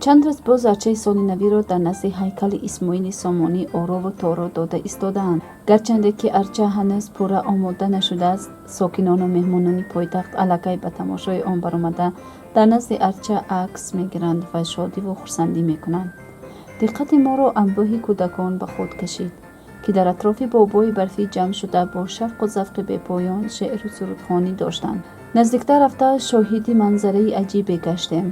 чанд рӯз боз арчаи соли навиро дар назди ҳайкали исмоили сомонӣ орову торо дода истодаанд. гарчанде ки арча ҳанӯз пурра омода нашудааст, сокинону меҳмонони пойтахт аллакай ба тамошои он баромада дар назди арча акс мегиранд ва шодиву хурсандӣ мекунанд. диққати моро анбӯҳи кӯдакон ба худ кашид, ки дар атрофи бобои барфӣ ҷамъ шуда бо шавқу завқи бепоён шеъру сурудхонӣ доштанд. наздиктар рафта шоҳиди манзараи аҷибе гаштем.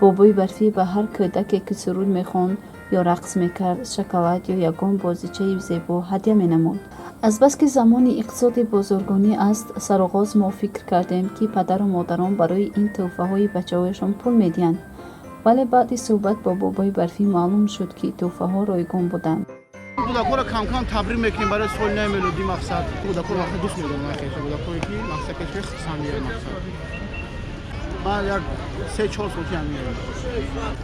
бобои барфӣ ба ҳар кӯдаке ки суруд мехонд ё рақс мекард шоколад ё ягон бозичаи зебо ҳадя менамуд. азбаски замони иқтисоди бозоргонӣ аст, сароғоз мо фикр кардем ки падару модарон барои ин тӯҳфаҳои бачаҳояшон пул медиҳанд, вале баъди суҳбат бо бобои барфӣ маълум шуд ки тӯҳфаҳо ройгон буданд. кӯдакоро камкам табрир мекунем барои соли нави мелодӣ мақсад. кӯдакоро вақте дӯст медорам кӯдакое ки мақсадки хусандия мақсад. ман як 3-4 соати ҳам меям.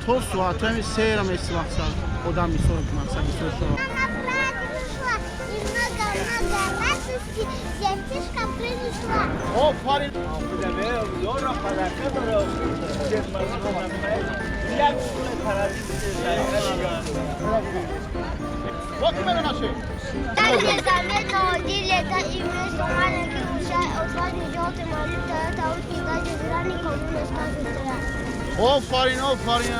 то соат ҳами сера меси мақсад. одам мисол мақсад мисол шо. Офарин. وقت میره نشه زمین نادی لیتا ایمه سومانه که موشه اصلا نجات مالی تره تاوت که دا جزرانی کنون اسکاز تره آفرین آفرین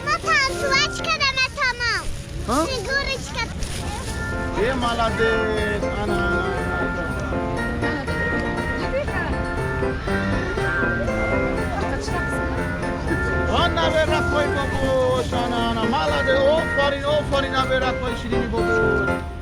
ما تاسواج کدم تمام نگورش کدم ای مالادیس انا نبرد پای بابوش آنا مالده آفرین آفرین نبرد پای شیرینی بابوش